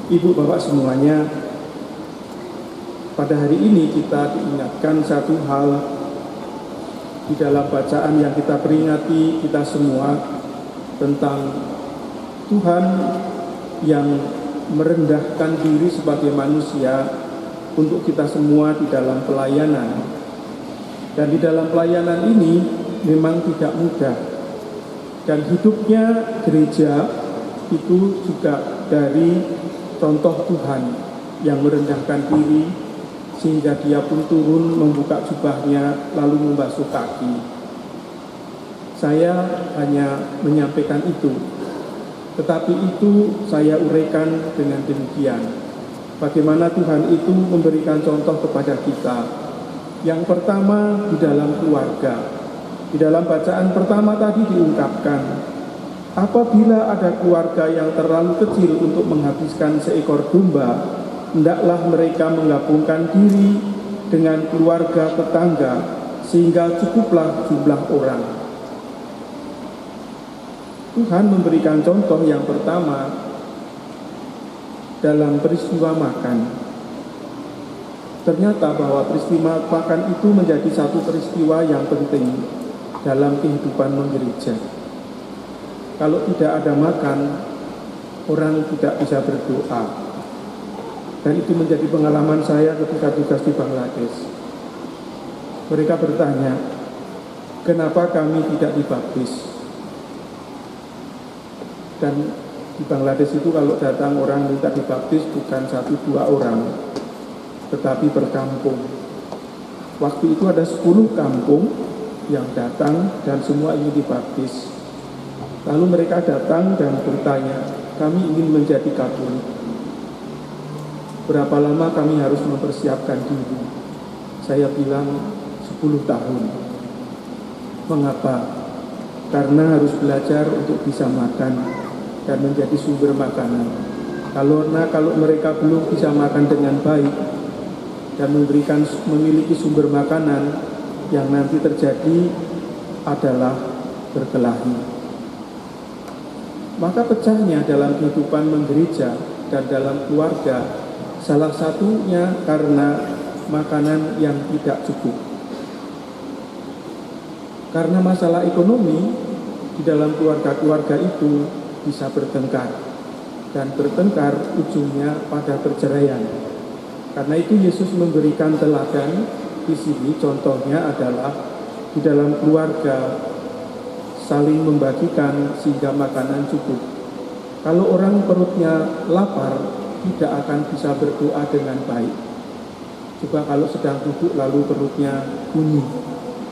Ibu Bapak semuanya, pada hari ini kita diingatkan satu hal di dalam bacaan yang kita peringati kita semua tentang Tuhan yang merendahkan diri sebagai manusia untuk kita semua di dalam pelayanan. Dan di dalam pelayanan ini memang tidak mudah. Dan hidupnya gereja itu juga dari contoh Tuhan yang merendahkan diri sehingga dia pun turun membuka jubahnya lalu membasuh kaki. Saya hanya menyampaikan itu, tetapi itu saya uraikan dengan demikian. Bagaimana Tuhan itu memberikan contoh kepada kita. Yang pertama di dalam keluarga. Di dalam bacaan pertama tadi diungkapkan, apabila ada keluarga yang terlalu kecil untuk menghabiskan seekor domba, hendaklah mereka menggabungkan diri dengan keluarga tetangga sehingga cukuplah jumlah orang. Tuhan memberikan contoh yang pertama dalam peristiwa makan. Ternyata bahwa peristiwa makan itu menjadi satu peristiwa yang penting dalam kehidupan menggereja. Kalau tidak ada makan, orang tidak bisa berdoa. Dan itu menjadi pengalaman saya ketika tugas di Bangladesh. Mereka bertanya, kenapa kami tidak dibaptis? Dan di Bangladesh itu kalau datang orang minta dibaptis bukan 1-2 orang, tetapi berkampung. Waktu itu ada 10 kampung yang datang dan semua ingin dibaptis. Lalu mereka datang dan bertanya, kami ingin menjadi Katolik. Berapa lama kami harus mempersiapkan diri? Saya bilang 10 tahun. Mengapa? Karena harus belajar untuk bisa makan dan menjadi sumber makanan. Kalau mereka belum bisa makan dengan baik dan memiliki sumber makanan, yang nanti terjadi adalah berkelahi. Maka pecahnya dalam kehidupan menggereja dan dalam keluarga salah satunya karena makanan yang tidak cukup. Karena masalah ekonomi di dalam keluarga-keluarga itu bisa bertengkar, dan bertengkar ujungnya pada perceraian. Karena itu Yesus memberikan teladan di sini, contohnya adalah di dalam keluarga saling membagikan sehingga makanan cukup. Kalau orang perutnya lapar, tidak akan bisa berdoa dengan baik. Coba kalau sedang duduk lalu perutnya bunyi,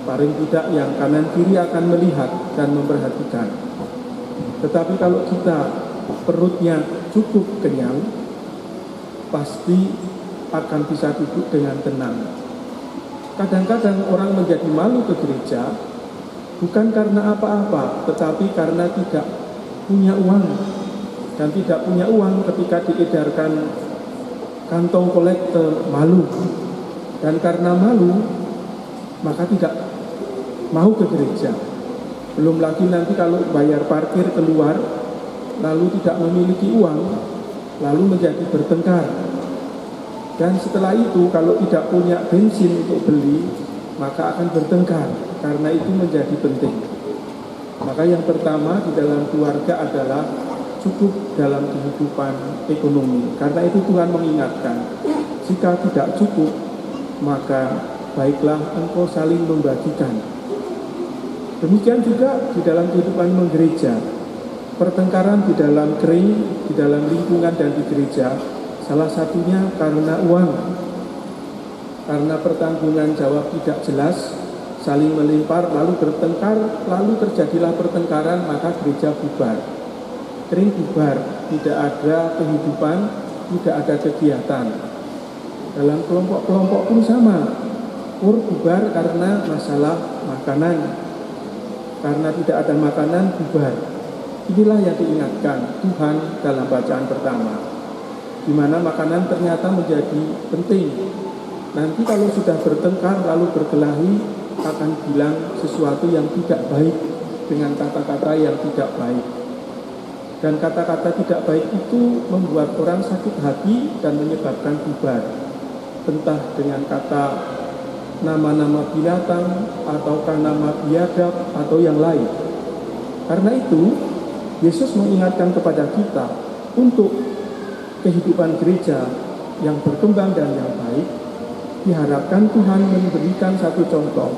paling tidak yang kanan kiri akan melihat dan memperhatikan. Tetapi kalau kita perutnya cukup kenyang, pasti akan bisa duduk dengan tenang. Kadang-kadang orang menjadi malu ke gereja bukan karena apa-apa, tetapi karena tidak punya uang. Dan tidak punya uang ketika diedarkan kantong kolektor, malu. Dan karena malu, maka tidak mau ke gereja. Belum lagi nanti kalau bayar parkir keluar, lalu tidak memiliki uang, lalu menjadi bertengkar. Dan setelah itu kalau tidak punya bensin untuk beli, maka akan bertengkar, karena itu menjadi penting. Maka yang pertama di dalam keluarga adalah cukup dalam kehidupan ekonomi. Karena itu Tuhan mengingatkan, jika tidak cukup, maka baiklah engkau saling membagikan. Demikian juga di dalam kehidupan menggereja. Pertengkaran di dalam kering, di dalam lingkungan dan di gereja, salah satunya karena uang. Karena pertanggungan jawab tidak jelas, saling melempar, lalu bertengkar, lalu terjadilah pertengkaran, maka gereja bubar. Kering bubar, tidak ada kehidupan, tidak ada kegiatan. Dalam kelompok-kelompok pun sama, bubar karena masalah makanan. Karena tidak ada makanan, bubar. Inilah yang diingatkan Tuhan dalam bacaan pertama, di mana makanan ternyata menjadi penting. Nanti kalau sudah bertengkar lalu berkelahi, akan bilang sesuatu yang tidak baik dengan kata-kata yang tidak baik. Dan kata-kata tidak baik itu membuat orang sakit hati dan menyebabkan bubar. Entah dengan kata nama-nama binatang, ataukah nama biadab, atau yang lain. Karena itu, Yesus mengingatkan kepada kita untuk kehidupan gereja yang berkembang dan yang baik. Diharapkan Tuhan memberikan satu contoh.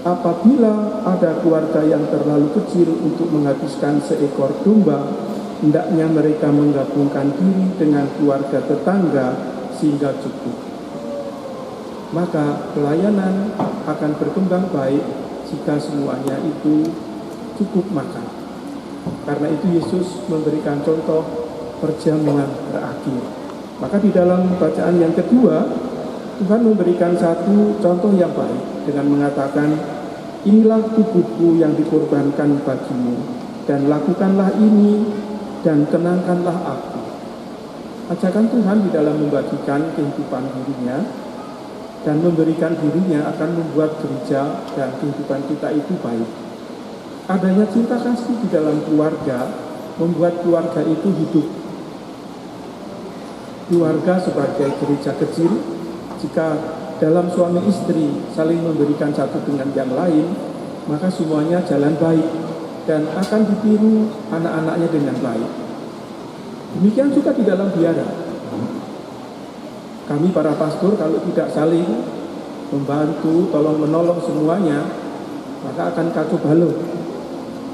Apabila ada keluarga yang terlalu kecil untuk menghabiskan seekor domba, hendaknya mereka menggabungkan diri dengan keluarga tetangga sehingga cukup. Maka pelayanan akan berkembang baik jika semuanya itu cukup makan. Karena itu Yesus memberikan contoh perjamuan terakhir. Maka di dalam bacaan yang kedua, Tuhan memberikan satu contoh yang baik dengan mengatakan, inilah tubuhku yang dikorbankan bagimu, dan lakukanlah ini dan kenangkanlah aku. Ajakan Tuhan di dalam membagikan kehidupan dirinya dan memberikan dirinya akan membuat gereja dan kehidupan kita itu baik. Adanya cinta kasih di dalam keluarga membuat keluarga itu hidup. Keluarga sebagai gereja kecil, jika dalam suami istri saling memberikan satu dengan yang lain, maka semuanya jalan baik dan akan ditiru anak-anaknya dengan baik. Demikian juga di dalam biara. Kami para pastor kalau tidak saling membantu, tolong menolong semuanya, maka akan kacau balau.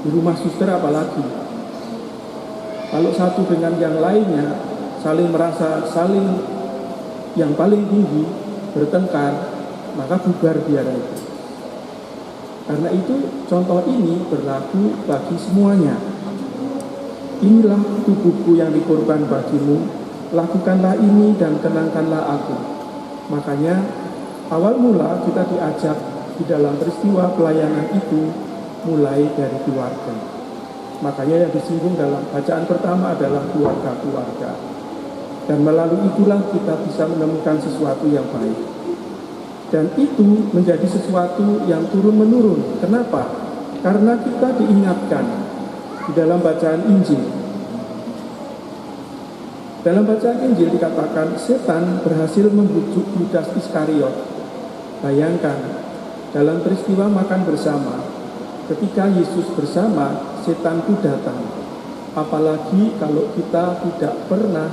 Di rumah suster apalagi. Kalau satu dengan yang lainnya saling merasa saling yang paling tinggi bertengkar, maka bubar biara itu. Karena itu contoh ini berlaku bagi semuanya. Inilah tubuhku yang dikorban bagimu, lakukanlah ini dan kenangkanlah aku. Makanya awal mula kita diajak di dalam peristiwa pelayanan itu mulai dari keluarga. Makanya yang disinggung dalam bacaan pertama adalah keluarga-keluarga. Dan melalui itulah kita bisa menemukan sesuatu yang baik. Dan itu menjadi sesuatu yang turun-menurun. Kenapa? Karena kita diingatkan di dalam bacaan Injil. Dalam bacaan Injil dikatakan setan berhasil membujuk Yudas Iskariot. Bayangkan, dalam peristiwa makan bersama, ketika Yesus bersama, setan itu datang. Apalagi kalau kita tidak pernah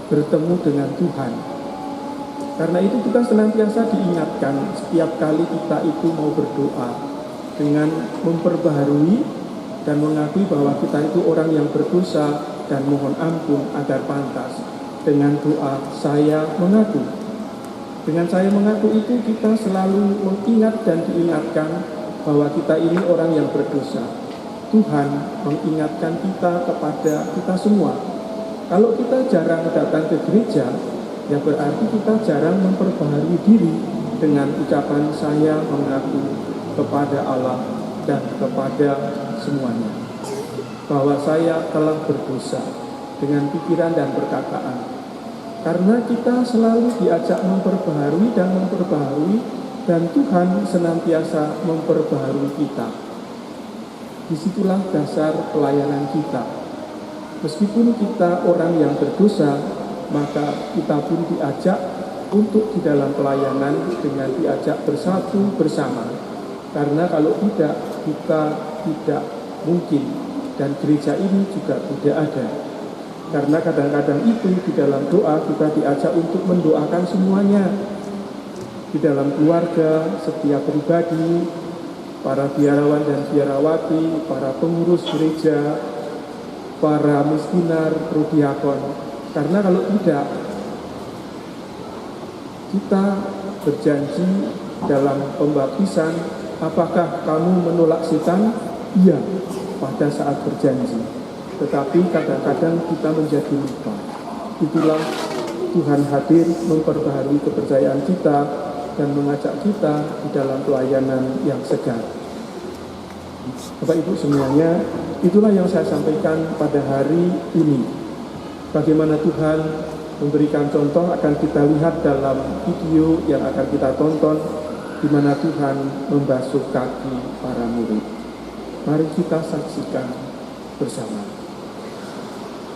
bertemu dengan Tuhan. Karena itu kita senantiasa diingatkan setiap kali kita itu mau berdoa dengan memperbaharui dan mengakui bahwa kita itu orang yang berdosa dan mohon ampun agar pantas. Dengan doa saya mengaku. Dengan saya mengaku itu kita selalu mengingat dan diingatkan bahwa kita ini orang yang berdosa. Tuhan mengingatkan kita kepada kita semua. Kalau kita jarang datang ke gereja, ya berarti kita jarang memperbaharui diri dengan ucapan saya mengaku kepada Allah dan kepada semuanya bahwa saya telah berdosa dengan pikiran dan perkataan. Karena kita selalu diajak memperbaharui dan Tuhan senantiasa memperbaharui kita. Disitulah dasar pelayanan kita. Meskipun kita orang yang berdosa, maka kita pun diajak untuk di dalam pelayanan dengan diajak bersatu bersama. Karena kalau tidak, kita tidak mungkin dan gereja ini juga tidak ada. Karena kadang-kadang itu di dalam doa kita diajak untuk mendoakan semuanya. Di dalam keluarga, setiap pribadi, para biarawan dan biarawati, para pengurus gereja, para miskinar, prodiakon. Karena kalau tidak, kita berjanji dalam pembaptisan, apakah kamu menolak setan? Iya, pada saat berjanji. Tetapi kadang-kadang kita menjadi lupa. Itulah Tuhan hadir memperbaharui kepercayaan kita dan mengajak kita di dalam pelayanan yang segar. Bapak Ibu semuanya, itulah yang saya sampaikan pada hari ini. Bagaimana Tuhan memberikan contoh akan kita lihat dalam video yang akan kita tonton, di mana Tuhan membasuh kaki para murid. Mari kita saksikan bersama.